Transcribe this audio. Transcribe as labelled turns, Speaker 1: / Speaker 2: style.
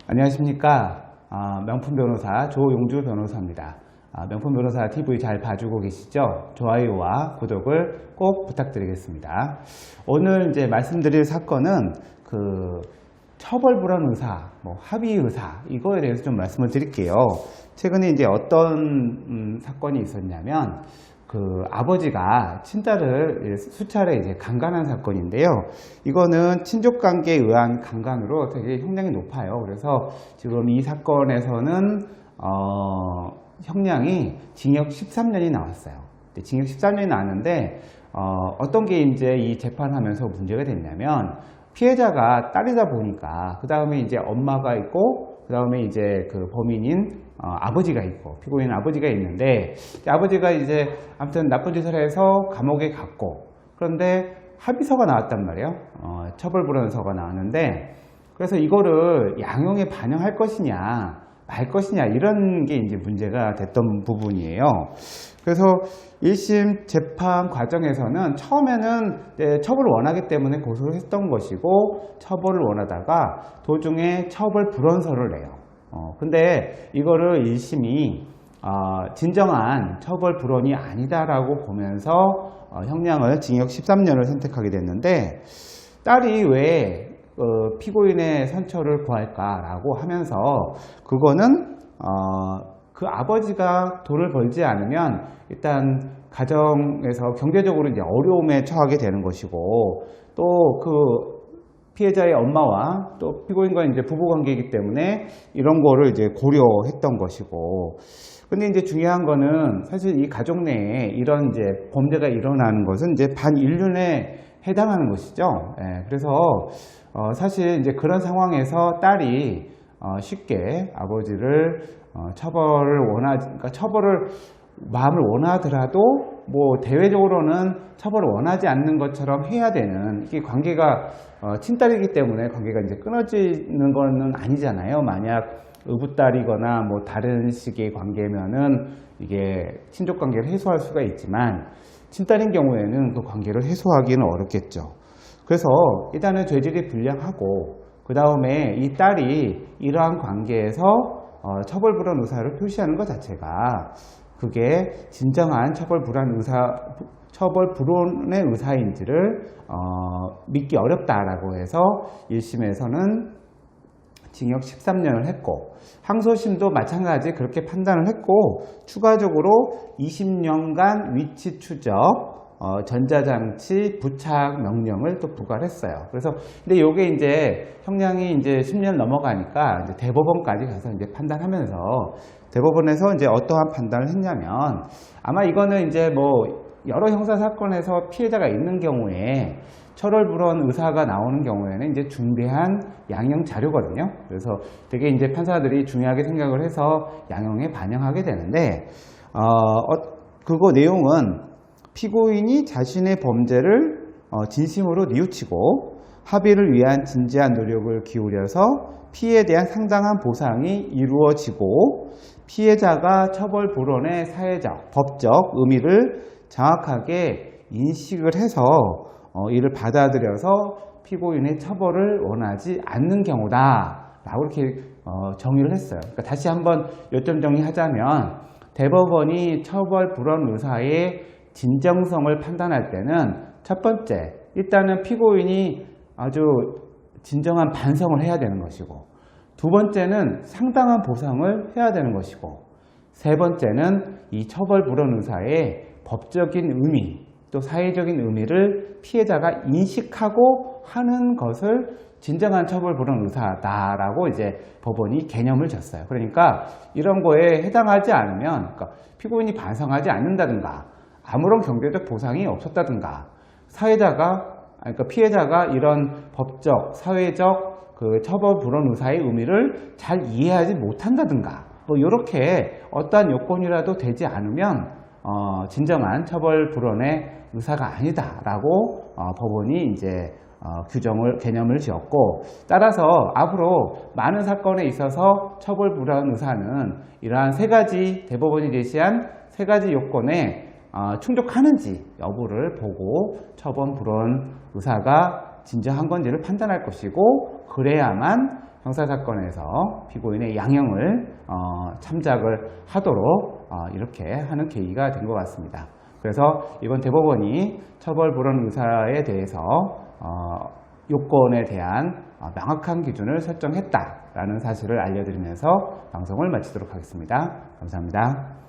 Speaker 1: 안녕하십니까. 명품 변호사 조용주 변호사입니다. 명품 변호사 TV 잘 봐주고 계시죠? 좋아요와 구독을 꼭 부탁드리겠습니다. 오늘 이제 말씀드릴 사건은 처벌 불안 의사, 합의 의사, 이거에 대해서 좀 말씀을 드릴게요. 최근에 이제 어떤 사건이 있었냐면, 아버지가 친딸을 수차례 이제 강간한 사건인데요. 이거는 친족 관계에 의한 강간으로 되게 형량이 높아요. 그래서 지금 이 사건에서는 형량이 징역 13년이 나왔어요. 징역 13년이 나왔는데 어떤 게 이제 이 재판하면서 문제가 됐냐면, 피해자가 딸이다 보니까 그 다음에 이제 엄마가 있고 그 다음에 이제 범인인 아버지가 있고, 피고인 아버지가 있는데, 아버지가 이제 아무튼 나쁜 짓을 해서 감옥에 갔고, 그런데 합의서가 나왔단 말이에요. 처벌불원서가 나왔는데, 그래서 이거를 양형에 반영할 것이냐 말 것이냐, 이런 게 이제 문제가 됐던 부분이에요. 그래서 1심 재판 과정에서는 처음에는 처벌을 원하기 때문에 고소를 했던 것이고, 처벌을 원하다가 도중에 처벌 불원서를 내요. 근데 이거를 1심이 진정한 처벌 불원이 아니다라고 보면서 형량을 징역 13년을 선택하게 됐는데, 딸이 왜 피고인의 선처를 구할까라고 하면서, 그거는 그 아버지가 돈을 벌지 않으면 일단 가정에서 경제적으로 이제 어려움에 처하게 되는 것이고, 또 피해자의 엄마와 또 피고인과 이제 부부관계이기 때문에 이런 거를 이제 고려했던 것이고, 근데 이제 중요한 거는 사실 이 가족 내에 이런 이제 범죄가 일어나는 것은 이제 반인륜에 해당하는 것이죠. 그래서 사실 이제 그런 상황에서 딸이 쉽게 아버지를 처벌을 마음을 원하더라도 대외적으로는 처벌을 원하지 않는 것처럼 해야 되는, 이게 관계가 친딸이기 때문에 관계가 이제 끊어지는 거는 아니잖아요. 만약 의붓딸이거나 다른 식의 관계면은 이게 친족 관계를 해소할 수가 있지만, 친딸인 경우에는 그 관계를 해소하기는 어렵겠죠. 그래서 일단은 죄질이 불량하고, 그 다음에 이 딸이 이러한 관계에서 처벌불원 의사를 표시하는 것 자체가, 그게 진정한 처벌불원의 의사인지를 믿기 어렵다라고 해서 1심에서는 징역 13년을 했고, 항소심도 마찬가지 그렇게 판단을 했고, 추가적으로 20년간 위치 추적, 전자장치 부착 명령을 또 부과를 했어요. 그래서 근데 요게 이제 형량이 이제 10년 넘어가니까 이제 대법원까지 가서 이제 판단하면서, 대법원에서 이제 어떠한 판단을 했냐면, 아마 이거는 이제 여러 형사 사건에서 피해자가 있는 경우에 처벌불원 의사가 나오는 경우에는 이제 중대한 양형 자료거든요. 그래서 되게 이제 판사들이 중요하게 생각을 해서 양형에 반영하게 되는데, 그거 내용은 피고인이 자신의 범죄를 진심으로 뉘우치고 합의를 위한 진지한 노력을 기울여서 피해에 대한 상당한 보상이 이루어지고, 피해자가 처벌불원의 사회적, 법적 의미를 정확하게 인식을 해서 이를 받아들여서 피고인의 처벌을 원하지 않는 경우다 라고 이렇게 정의를 했어요. 그러니까 다시 한번 요점 정리하자면, 대법원이 처벌불원 의사의 진정성을 판단할 때는 첫 번째, 일단은 피고인이 아주 진정한 반성을 해야 되는 것이고, 두 번째는 상당한 보상을 해야 되는 것이고, 세 번째는 이 처벌불원 의사의 법적인 의미, 또 사회적인 의미를 피해자가 인식하고 하는 것을 진정한 처벌불원 의사다라고 이제 법원이 개념을 줬어요. 그러니까 이런 거에 해당하지 않으면, 피고인이 반성하지 않는다든가, 아무런 경제적 보상이 없었다든가, 피해자가 이런 법적, 사회적 처벌불원 의사의 의미를 잘 이해하지 못한다든가, 이렇게 어떠한 요건이라도 되지 않으면 진정한 처벌불원의 의사가 아니다라고 법원이 이제 개념을 지었고, 따라서 앞으로 많은 사건에 있어서 처벌불원 의사는 이러한 대법원이 제시한 세 가지 요건에 충족하는지 여부를 보고 처벌불원 의사가 진정한 건지를 판단할 것이고, 그래야만 형사사건에서 피고인의 양형을 참작을 하도록 이렇게 하는 계기가 된 것 같습니다. 그래서 이번 대법원이 처벌불원 의사에 대해서 요건에 대한 명확한 기준을 설정했다라는 사실을 알려드리면서 방송을 마치도록 하겠습니다. 감사합니다.